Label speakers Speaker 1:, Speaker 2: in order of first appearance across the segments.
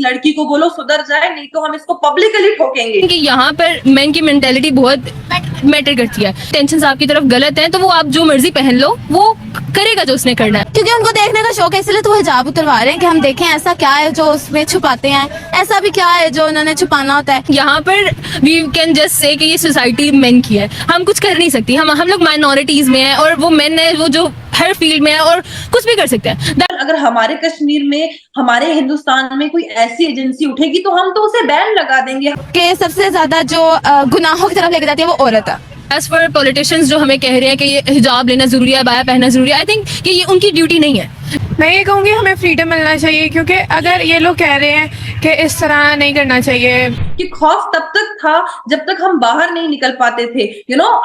Speaker 1: लड़की को बोलो सुधर जाए, नहीं तो हम इसको पब्लिकली ठोकेंगे।
Speaker 2: कि यहाँ पर मैन की मेंटेलिटी बहुत मैटर करती है। टेंशन आपकी तरफ गलत है तो वो आप जो मर्जी पहन लो, वो करेगा जो उसने करना है,
Speaker 3: क्योंकि उनको देखने का शौक है, इसलिए तो वो हिजाब उतरवा रहे हैं कि हम देखें ऐसा क्या है जो उसमें छुपाते हैं, ऐसा भी क्या है जो उन्होंने छुपाना होता है।
Speaker 2: यहाँ पर वी कैन जस्ट से कि ये सोसाइटी मेन की है, हम कुछ कर नहीं सकती। हम लोग माइनॉरिटीज में हैं और वो मेन है वो जो हर फील्ड में है और कुछ भी कर सकते हैं।
Speaker 1: अगर हमारे कश्मीर में, हमारे हिंदुस्तान में कोई ऐसी एजेंसी उठेगी तो हम तो उसे बैन लगा देंगे।
Speaker 3: कि सबसे ज्यादा जो गुनाहों की तरफ लेके जाती है वो औरत है।
Speaker 2: एज फॉर पॉलिटिशियंस जो हमें कह रहे हैं कि ये हिजाब लेना जरूरी है, बाया पहनना जरूरी है, आई थिंक कि ये उनकी ड्यूटी नहीं है।
Speaker 4: मैं ये कहूँगी हमें फ्रीडम मिलना चाहिए, क्योंकि अगर ये लोग कह रहे हैं कि इस तरह नहीं करना चाहिए।
Speaker 1: कि खौफ तब तक था जब तक हम बाहर नहीं निकल पाते थे,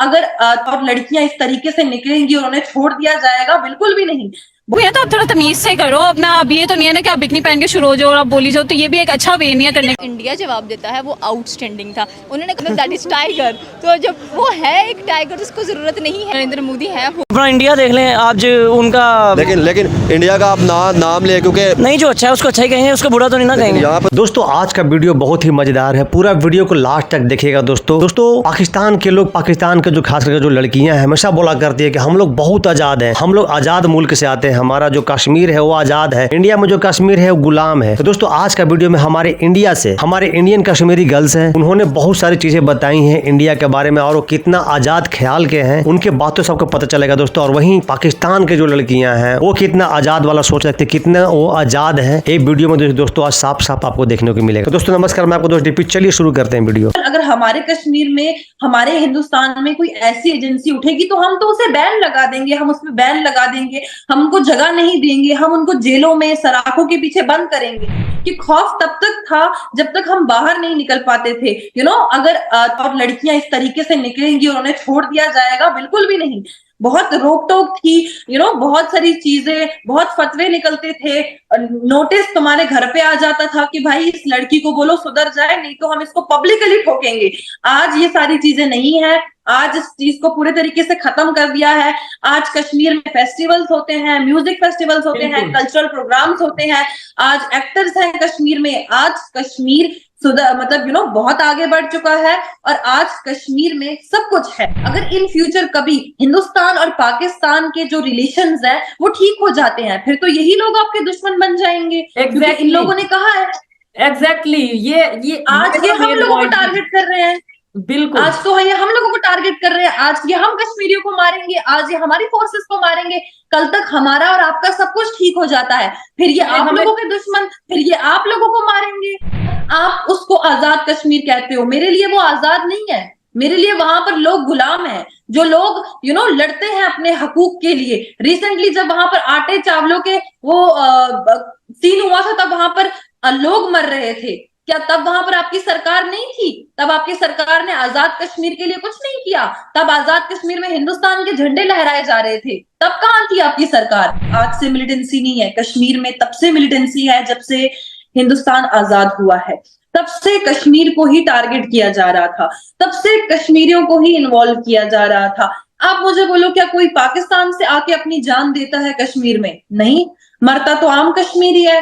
Speaker 1: अगर और लड़कियां इस तरीके से निकलेंगी और उन्हें छोड़ दिया जाएगा, बिल्कुल भी नहीं।
Speaker 5: भैया तो आप थोड़ा तमीज से करो अपना। अब ये तो नहीं है ना कि आप बिकनी पहन के शुरू हो जाओ और आप बोली जाओ, तो ये भी एक अच्छा वे नहीं है करने का।
Speaker 6: इंडिया जवाब देता है वो आउटस्टैंडिंग था। उन्होंने कहा दैट इज टाइगर, तो जब वो है एक टाइगर उसको जरूरत नहीं है। नरेंद्र मोदी है
Speaker 7: अपना इंडिया देख लें आज उनका,
Speaker 8: लेकिन इंडिया का आप नाम ले, क्योंकि
Speaker 7: नहीं जो अच्छा है उसको अच्छा ही कहेंगे, उसको बुरा तो नहीं ना कहेंगे।
Speaker 8: यहाँ पर
Speaker 9: दोस्तों आज का वीडियो बहुत ही मजेदार है, पूरा वीडियो को लास्ट तक देखिएगा। दोस्तों पाकिस्तान के लोग, पाकिस्तान के जो खास करके जो लड़कियां हैं, हमेशा बोला करती है कि हम लोग बहुत आजाद हैं, हम लोग आजाद मुल्क से आते हैं, हमारा जो कश्मीर है वो आजाद है, इंडिया में जो कश्मीर है वो गुलाम है। तो दोस्तों आज का वीडियो में हमारे इंडिया से, हमारे इंडियन कश्मीरी गर्ल्स हैं, उन्होंने बहुत सारी चीजें बताई हैं इंडिया के बारे में और वो कितना आजाद ख्याल के हैं, उनके बातों सबको पता चलेगा दोस्तों। और वहीं पाकिस्तान के जो लड़कियां हैं वो कितना आजाद वाला सोच रखते हैं, कितना वो आजाद है, एक वीडियो में दोस्तों आज साफ साफ आपको देखने को मिलेगा। दोस्तों नमस्कार, मैं आपको दोस्त डीपी, चलिए शुरू करते हैं वीडियो।
Speaker 1: अगर हमारे कश्मीर में, हमारे हिंदुस्तान में कोई ऐसी एजेंसी उठेगी तो हम तो उसे बैन लगा देंगे, हम उसमें बैन लगा देंगे, हम उनको जगह नहीं देंगे, हम उनको जेलों में सराखों के पीछे बंद करेंगे। कि खौफ तब तक था जब तक हम बाहर नहीं निकल पाते थे, अगर और लड़कियां इस तरीके से निकलेंगी और उन्हें छोड़ दिया जाएगा, बिल्कुल भी नहीं। बहुत रोक टोक थी, बहुत सारी चीजें, बहुत फतवे निकलते थे, नोटिस तुम्हारे घर पे आ जाता था कि भाई इस लड़की को बोलो सुधर जाए, नहीं तो हम इसको पब्लिकली ठोकेंगे। आज ये सारी चीजें नहीं है, आज इस चीज को पूरे तरीके से खत्म कर दिया है। आज कश्मीर में फेस्टिवल्स होते हैं, म्यूजिक फेस्टिवल्स होते हैं, कल्चरल प्रोग्राम्स होते हैं, आज एक्टर्स हैं कश्मीर में। आज कश्मीर मतलब बहुत आगे बढ़ चुका है और आज कश्मीर में सब कुछ है। अगर इन फ्यूचर कभी हिंदुस्तान और पाकिस्तान के जो रिलेशंस हैं वो ठीक हो जाते हैं, फिर तो यही लोग आपके दुश्मन बन जाएंगे। इन लोगों ने कहा है
Speaker 10: एग्जैक्टली ये
Speaker 1: आज ये हम लोगों को टारगेट कर रहे हैं।
Speaker 10: बिल्कुल,
Speaker 1: आज तो ये हम लोगों को टारगेट कर रहे हैं, आज ये हम कश्मीरियों को मारेंगे, आज ये हमारी फोर्सेस को मारेंगे। कल तक हमारा और आपका सब कुछ ठीक हो जाता है, फिर ये आप लोगों के दुश्मन, फिर ये आप लोगों को मारेंगे। आप उसको आजाद कश्मीर कहते हो, मेरे लिए वो आजाद नहीं है। मेरे लिए वहां पर लोग गुलाम हैं, जो लोग लड़ते हैं अपने हकूक के लिए। रिसेंटली जब वहां पर आटे चावलों के वो सीन हुआ था, तब वहां पर लोग मर रहे थे। क्या तब वहां पर आपकी सरकार नहीं थी? तब आपकी सरकार ने आजाद कश्मीर के लिए कुछ नहीं किया? तब आजाद कश्मीर में हिंदुस्तान के झंडे लहराए जा रहे थे, तब कहाँ थी आपकी सरकार? आज से मिलिटेंसी नहीं है कश्मीर में, तब से मिलिटेंसी है जब से हिंदुस्तान आजाद हुआ है। तब से कश्मीर को ही टारगेट किया जा रहा था, तब से कश्मीरियों को ही इन्वॉल्व किया जा रहा था। आप मुझे बोलो, क्या कोई पाकिस्तान से आके अपनी जान देता है कश्मीर में? नहीं, मरता तो आम कश्मीरी है,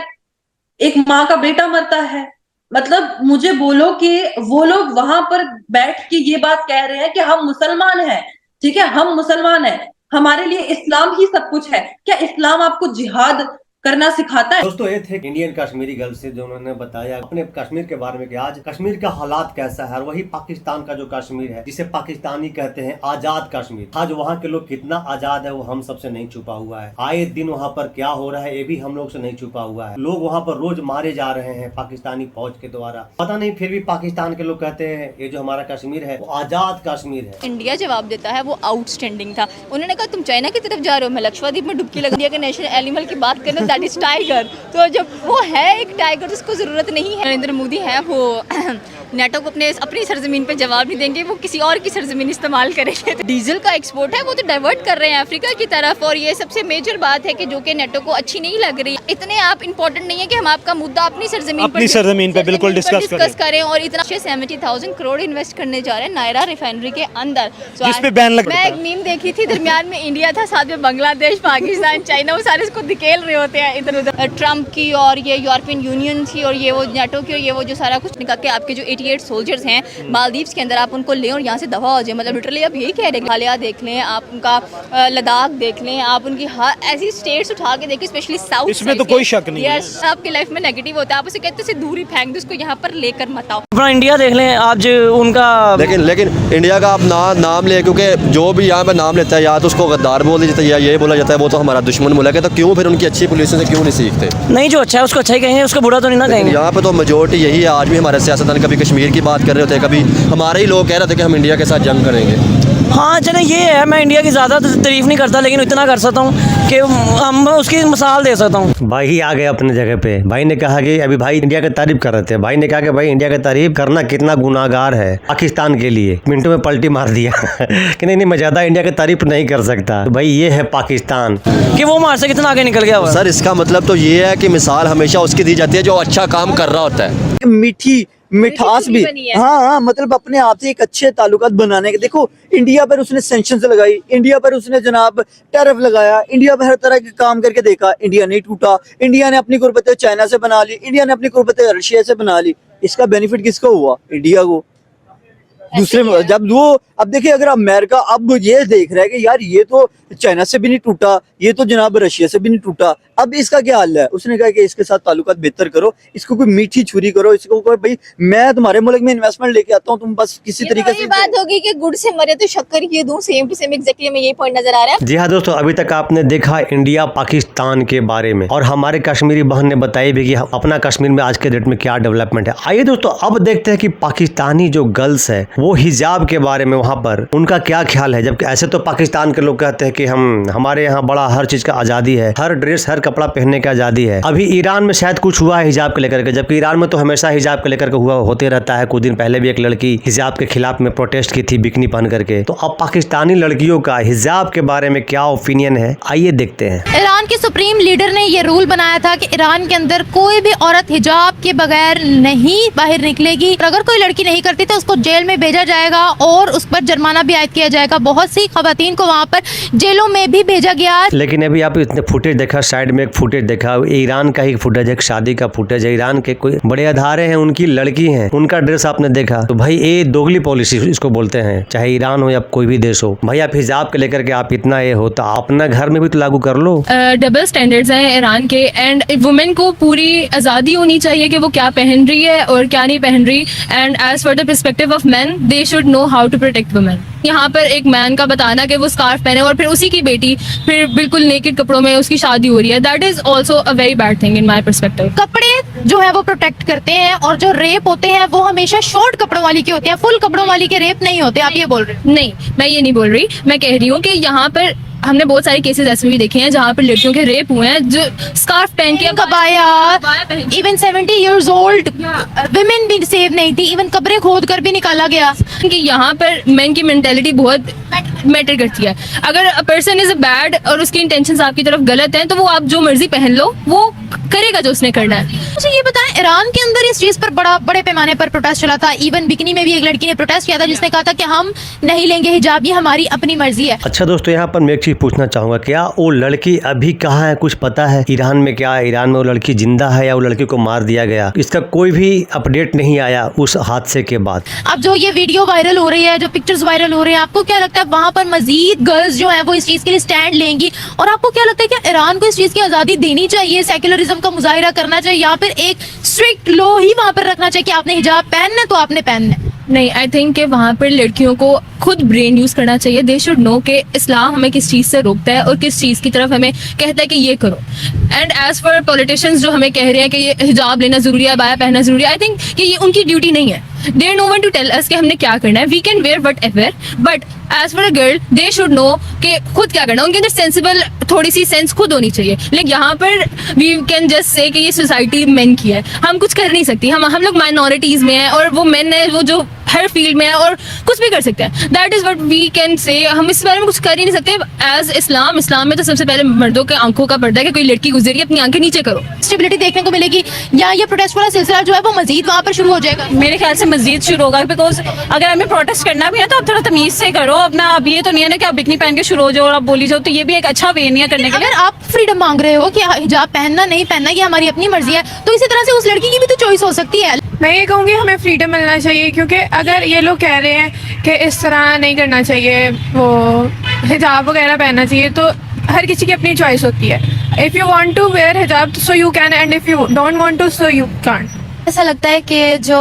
Speaker 1: एक माँ का बेटा मरता है। मतलब मुझे बोलो कि वो लोग वहां पर बैठ के ये बात कह रहे हैं कि हम मुसलमान हैं, ठीक है, हम मुसलमान हैं, हमारे लिए इस्लाम ही सब कुछ है। क्या इस्लाम आपको जिहाद करना सिखाता है?
Speaker 9: दोस्तों ये थे इंडियन कश्मीरी गर्ल्स से जो उन्होंने बताया अपने कश्मीर के बारे में कि आज कश्मीर का हालात कैसा है, और वही पाकिस्तान का जो कश्मीर है जिसे पाकिस्तानी कहते हैं आजाद कश्मीर, आज वहाँ के लोग कितना आजाद है वो हम सबसे नहीं छुपा हुआ है। आए दिन वहाँ पर क्या हो रहा है ये भी हम लोग से नहीं छुपा हुआ है। लोग वहाँ पर रोज मारे जा रहे हैं पाकिस्तानी फौज के द्वारा, पता नहीं, फिर भी पाकिस्तान के लोग कहते हैं ये जो हमारा कश्मीर है वो आजाद कश्मीर है।
Speaker 6: इंडिया जवाब देता है वो आउटस्टैंडिंग था। उन्होंने कहा तुम चाइना की तरफ जा रहे हो, मैं लक्षद्वीप में डुबकी लगा। इंडिया के नेशनल एनिमल की बात करें दैट इज टाइगर, तो जब वो है एक टाइगर उसको जरूरत नहीं है। नरेंद्र मोदी है नेटो को अपनी सरजमीन पे जवाब नहीं देंगे, वो किसी और की सरजमीन इस्तेमाल करेंगे। डीजल का एक्सपोर्ट है वो तो डाइवर्ट कर रहे हैं अफ्रीका की तरफ, और ये सबसे मेजर बात है कि जो कि नेटो को अच्छी नहीं लग रही। इतने आप इंपॉर्टेंट नहीं है कि हम आपका मुद्दा अपनी सरजमीन पे बिल्कुल डिस्कस करें, और इतना 70,000 करोड़ इन्वेस्ट करने जा रहे हैं नायरा रिफाइनरी के अंदर। जिस पे बैन लग, मैं एक मीम देखी थी, दरमियान में इंडिया था, साथ में बांग्लादेश, पाकिस्तान, चाइना, वो सारे इसको धकेल रहे होते हैं इधर उधर। ट्रम्प की और ये यूरोपियन यूनियन की और ये वो नेटो की और ये वो जो सारा कुछ निकाल के आपके जो 88 सोल्जर्स हैं मालदीव्स के अंदर, आप उनको लें और यहाँ से दफा हो जाए। मतलब लिटरली आप यही कह रहे हैं। हालिया देख लें आप, उनका लद्दाख देख लें आप, उनकी ऐसी स्टेट्स उठा के देखें, स्पेशली साउथ, इसमें तो कोई शक नहीं है। आपकी लाइफ में नेगेटिव होता है, आप उसे कहते हैं दूर ही फेंक दो, उसको यहाँ पर लेकर मत आओ।
Speaker 7: अपना इंडिया देख लें आप जो उनका,
Speaker 8: लेकिन इंडिया का आप नाम ले, क्योंकि जो भी यहाँ पे नाम लेता है या तो उसको गद्दार बोल दिया जाता है या ये बोला जाता है वो तो हमारा दुश्मन मुल्क है, तो क्यों फिर उनकी अच्छी पॉलिसी से क्यों नहीं सीखते?
Speaker 7: नहीं, जो अच्छा है उसको अच्छा ही कहेंगे, उसको बुरा तो नहीं ना कहेंगे।
Speaker 8: यहाँ पे तो मेजोरिटी यही है। आज भी हमारे सियासतदान कभी कश्मीर की बात कर रहे होते हैं, कभी हमारे ही लोग कह रहे थे कि हम इंडिया के साथ जंग करेंगे।
Speaker 7: हाँ चले, ये है, मैं इंडिया की ज़्यादा तारीफ नहीं करता, लेकिन इतना कर सकता हूँ कि हम उसकी मिसाल दे सकता हूँ।
Speaker 9: भाई ही आ गए अपने जगह पे। भाई ने कहा कि अभी भाई इंडिया की तारीफ कर रहे थे, भाई ने कहा कि भाई इंडिया की तारीफ करना कितना गुनाहगार है पाकिस्तान के लिए। मिनटों में पलटी मार दिया कि नहीं मैं ज़्यादा इंडिया की तारीफ नहीं कर सकता। भाई ये है पाकिस्तान
Speaker 7: कि वो हमारे से कितना आगे निकल गया हुआ।
Speaker 8: सर इसका मतलब तो ये है कि मिसाल हमेशा उसकी दी जाती है जो अच्छा काम कर रहा होता है।
Speaker 11: मीठी मिठास भी, हाँ, मतलब अपने आप से एक अच्छे ताल्लुकात बनाने के। देखो इंडिया पर उसने सैंक्शंस लगाई, इंडिया पर उसने जनाब टैरिफ लगाया, इंडिया पर हर तरह के काम करके देखा, इंडिया नहीं टूटा। इंडिया ने अपनी गुर्बतें चाइना से बना ली, इंडिया ने अपनी गुर्बतें रशिया से बना ली। इसका बेनिफिट किसको हुआ? इंडिया को। दूसरे जब वो अब देखिए, अगर अमेरिका अब ये देख रहा है कि यार ये तो चाइना से भी नहीं टूटा, ये तो जनाब रशिया से भी नहीं टूटा, अब इसका क्या हाल है? उसने कहा कि इसके साथ ताल्लुकात बेहतर करो, इसको कोई मीठी छुरी करो, इसको कोई भाई मैं तुम्हारे मुल्क में इन्वेस्टमेंट लेके आता हूँ, तुम बस किसी तरीके से।
Speaker 6: बात होगी कि गुड़ से मरे तो शक्कर ये दूं, सेम टू सेम एग्जैक्टली में यही पॉइंट नजर आ रहा है।
Speaker 9: जी हाँ दोस्तों, अभी तक आपने देखा इंडिया पाकिस्तान के बारे में, और हमारे कश्मीरी बहन ने बताई भी कि अपना कश्मीर में आज के डेट में क्या डेवलपमेंट है। आइए दोस्तों अब देखते हैं कि पाकिस्तानी जो गर्ल्स है वो हिजाब के बारे में वहाँ पर उनका क्या ख्याल है। जबकि ऐसे तो पाकिस्तान के लोग कहते हैं कि हमारे यहाँ बड़ा हर चीज का आजादी है, हर ड्रेस हर कपड़ा पहनने की आजादी है। अभी ईरान में शायद कुछ हुआ है हिजाब को लेकर के, जबकि ईरान में तो हमेशा हिजाब को लेकर के हुआ होते रहता है। कुछ दिन पहले भी एक लड़की हिजाब के खिलाफ में प्रोटेस्ट की थी बिकनी पहन करके। तो अब पाकिस्तानी लड़कियों का हिजाब के बारे में क्या ओपिनियन है, आइए देखते हैं।
Speaker 3: ईरान के सुप्रीम लीडर ने ये रूल बनाया था कि ईरान के अंदर कोई भी औरत हिजाब के बगैर नहीं बाहर निकलेगी, और अगर कोई लड़की नहीं करती तो उसको जेल में भेजा जाएगा और उस पर जुर्माना भी आयद किया जाएगा। बहुत सी खवातीन को वहाँ पर जेलों में भी भेजा गया।
Speaker 9: लेकिन अभी आप इतने फुटेज देखा, साइड में एक फुटेज देखा, ईरान का ही फुटेज है, एक शादी का फुटेज है। ईरान के कोई बड़े अदारे हैं, उनकी लड़की हैं, उनका ड्रेस आपने देखा। तो भाई ये दोगली पॉलिसी इसको बोलते हैं, चाहे ईरान हो या कोई भी देश हो। भाई आप हिजाब के लेकर के आप इतना ये होता, अपना घर में भी तो लागू कर लो।
Speaker 2: डबल स्टैंडर्ड्स हैं ईरान के, एंड वुमेन को पूरी आज़ादी होनी चाहिए कि वो क्या पहन रही है और क्या नहीं पहन रही। And as for the perspective of man, they should know how to protect women. यहाँ पर एक मैन का बताना कि वो स्कार्फ पहने और फिर उसी की बेटी फिर बिल्कुल नेकेड कपड़ों में उसकी शादी हो रही है, that is also a very bad thing in my perspective.
Speaker 3: कपड़े जो है वो प्रोटेक्ट करते हैं, और जो रेप होते हैं वो हमेशा शॉर्ट कपड़ों वाली के होते हैं, फुल कपड़ों वाली के रेप नहीं होते। आप ये बोल रहे हैं?
Speaker 2: नहीं, मैं ये नहीं बोल रही, मैं कह रही हूँ कि यहाँ पर हमने बहुत सारे केसेस ऐसे भी देखे हैं जहाँ पर लड़कियों के रेप हुए हैं जो स्कार्फ पहन के
Speaker 3: कबाया। इवन 70 years old women भी सेव नहीं थी, इवन कब्रें खोद कर भी निकाला गया।
Speaker 2: कि यहाँ पर मैन की मेंटेलिटी बहुत मैटर करती है। अगर अ पर्सन इज बैड और उसकी इंटेंशंस आपकी तरफ गलत हैं तो वो आप जो मर्जी पहन लो, वो करेगा जो उसने करना है।
Speaker 3: मुझे ये बताएं, ईरान के अंदर इस चीज पर बड़े पैमाने पर प्रोटेस्ट चला था। इवन बिकनी में भी एक लड़की ने प्रोटेस्ट किया था जिसने कहा था कि हम नहीं लेंगे हिजाब, ये हमारी अपनी मर्जी है।
Speaker 9: अच्छा दोस्तों, यहाँ पर मैं एक चीज पूछना चाहूंगा, क्या वो लड़की अभी कहाँ है, कुछ पता है? ईरान में क्या है? ईरान में वो लड़की जिंदा है या वो लड़की को मार दिया गया? इसका कोई भी अपडेट नहीं आया उस हादसे के बाद।
Speaker 3: अब जो ये वीडियो वायरल हो रही है, जो पिक्चर्स वायरल हो रहे हैं, आपको क्या लगता है वहाँ पर मजीद गर्ल्स जो है वो इस चीज के लिए स्टैंड लेंगी? और आपको क्या लगता है क्या ईरान को इस चीज की आजादी देनी चाहिए, सेक्युलरिज्म का मुजाहिरा करना चाहिए, या फिर एक स्ट्रिक्ट लॉ ही वहाँ पर रखना चाहिए कि आपने हिजाब पहनना तो आपने पहनना?
Speaker 2: नहीं, आई थिंक कि वहाँ पर लड़कियों को खुद ब्रेन यूज करना चाहिए। दे शुड नो कि इस्लाम हमें किस चीज़ से रोकता है और किस चीज़ की तरफ हमें कहता है कि ये करो। एंड एज फॉर पॉलिटिशियंस जो हमें कह रहे हैं कि ये हिजाब लेना जरूरी है, बाया पहनना जरूरी है, आई थिंक कि ये उनकी ड्यूटी नहीं है। They no one to tell us कि हमने क्या करना है. We can wear whatever, but as for a girl they should know कि खुद क्या करना है. उनके अंदर सेंसिबल थोड़ी सी सेंस खुद होनी चाहिए. लाइक यहाँ पर वी कैन जस्ट से कि ये सोसाइटी मेन की है, हम कुछ कर नहीं सकती. हम लोग माइनॉरिटीज में हैं और वो मेन है वो जो हर फील्ड में है और कुछ भी कर सकते हैं. That is what we can say. हम इस बारे में कुछ कर ही नहीं सकते. एज इस्लाम में तो सबसे पहले मर्दों के आंखों का पर्दा है कि कोई लड़की गुजरी अपनी आंखें नीचे करो.
Speaker 3: स्टेबिलिटी देखने को मिलेगी या ये प्रोटेस्ट वाला सिलसिला जो है वो मजीद वहाँ पर शुरू हो जाएगा?
Speaker 5: मेरे ख्याल से मजीद शुरू होगा, बिकॉज अगर हमें प्रोटेस्ट करना भी है तो आप थोड़ा तमीज से करो अपना. अब ये तो नहीं है ना कि आप बिकनी पहन के शुरू हो जाओ और आप बोली जाओ, तो ये भी एक अच्छा वे नहीं है करने के लिए.
Speaker 3: अगर आप फ्रीडम मांग रहे हो कि हिजाब पहनना नहीं पहनना ये हमारी अपनी मर्जी है, तो इसी तरह से उस लड़की की भी तो चॉइस हो सकती है.
Speaker 4: मैं ये कहूँगी हमें फ्रीडम मिलना चाहिए, क्योंकि अगर ये लोग कह रहे हैं कि इस तरह नहीं करना चाहिए, वो हिजाब वगैरह पहनना चाहिए, तो हर किसी की अपनी चॉइस होती है. If you want to wear हिजाब so you can, and if you don't want to so you can't.
Speaker 3: ऐसा लगता है कि जो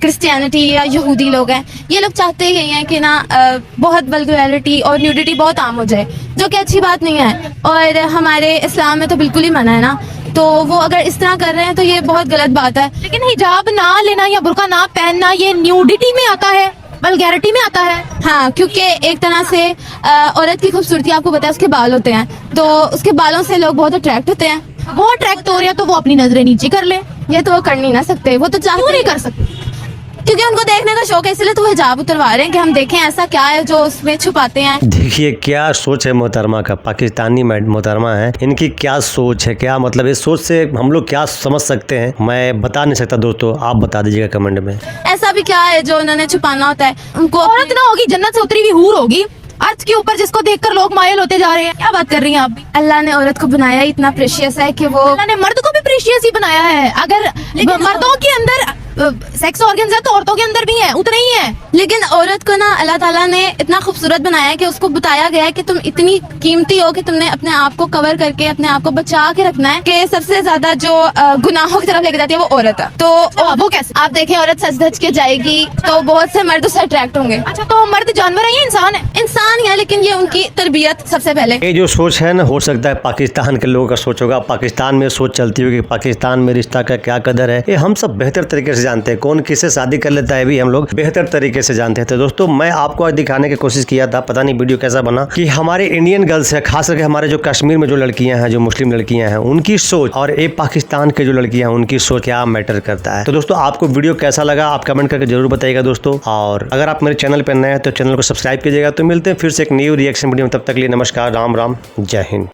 Speaker 3: क्रिश्चियनिटी या यहूदी लोग हैं ये लोग चाहते ही हैं कि ना बहुत वल्गैरिटी और न्यूडिटी बहुत आम हो जाए, जो कि अच्छी बात नहीं है. और हमारे इस्लाम में तो बिल्कुल ही मना है ना, तो वो अगर इस तरह कर रहे हैं तो ये बहुत गलत बात है. लेकिन हिजाब ना लेना या बुर्का ना पहनना ये न्यूडिटी में आता है, वल्गैरिटी में आता है. हाँ, क्योंकि एक तरह से औरत की खूबसूरती आपको पता है उसके बाल होते हैं, तो उसके बालों से लोग बहुत अट्रैक्ट होते हैं. वो अट्रैक्ट हो रहे हैं तो वो अपनी नजरें नीचे कर ले. ये तो वो कर नहीं ना सकते, वो तो चाहते नहीं कर सकते क्योंकि उनको देखने का शौक है, इसलिए तो वो हिजाब उतरवा रहे हैं कि हम देखें ऐसा क्या है जो उसमें छुपाते हैं.
Speaker 9: देखिए क्या सोच है मोहतरमा का, पाकिस्तानी मोहतरमा है, इनकी क्या सोच है, क्या मतलब इस सोच से हम लोग क्या समझ सकते हैं मैं बता नहीं सकता. दोस्तों आप बता दीजिएगा कमेंट में.
Speaker 3: ऐसा भी क्या है जो उन्होंने छुपाना होता है. उनको औरत ना होगी, जन्नत से उतरी हुई हूर होगी अर्थ के ऊपर, जिसको देखकर लोग मायल होते जा रहे हैं. क्या बात कर रही हैं आप भी? अल्लाह ने औरत को बनाया इतना प्रेशियस है कि वो, अल्लाह ने मर्द को भी प्रेशियस ही बनाया है. अगर मर्दों के अंदर सेक्स ऑर्गन्स है तो औरतों के अंदर भी है, उतने ही है. लेकिन औरत को ना अल्लाह ताला ने इतना खूबसूरत बनाया है कि उसको बताया गया है कि तुम इतनी कीमती हो कि तुमने अपने आप को कवर करके अपने आप को बचा के रखना है. कि सबसे ज्यादा जो गुनाहों की तरफ लेके जाती है वो औरत है. तो वो कैसे? आप देखें औरत सच धज के जाएगी तो बहुत से मर्द उससे अट्रैक्ट होंगे. अच्छा, तो मर्द जानवर है या इंसान है? इंसान ही है, लेकिन ये उनकी तरबियत सबसे पहले.
Speaker 9: ये जो सोच है ना, हो सकता है पाकिस्तान के लोगों का सोच होगा, पाकिस्तान में सोच चलती होगी, पाकिस्तान में रिश्ता का क्या कदर है ये हम सब बेहतर तरीके से जानते हैं. कौन किससे शादी कर लेता है भी हम लोग बेहतर तरीके से जानते हैं. तो दोस्तों मैं आपको आज दिखाने की कोशिश किया था, पता नहीं वीडियो कैसा बना, कि हमारे इंडियन गर्ल्स है, खास करके हमारे जो कश्मीर में जो लड़कियां हैं, जो मुस्लिम लड़कियां हैं, उनकी सोच और ये पाकिस्तान के जो लड़कियां हैं उनकी सोच क्या मैटर करता है. तो दोस्तों आपको वीडियो कैसा लगा आप कमेंट करके जरूर बताइएगा दोस्तों. और अगर आप मेरे चैनल पर नए हैं तो चैनल को सब्सक्राइब कीजिएगा. तो मिलते हैं फिर से एक न्यू रिएक्शन वीडियो में, तब तक के लिए नमस्कार, राम राम, जय हिंद.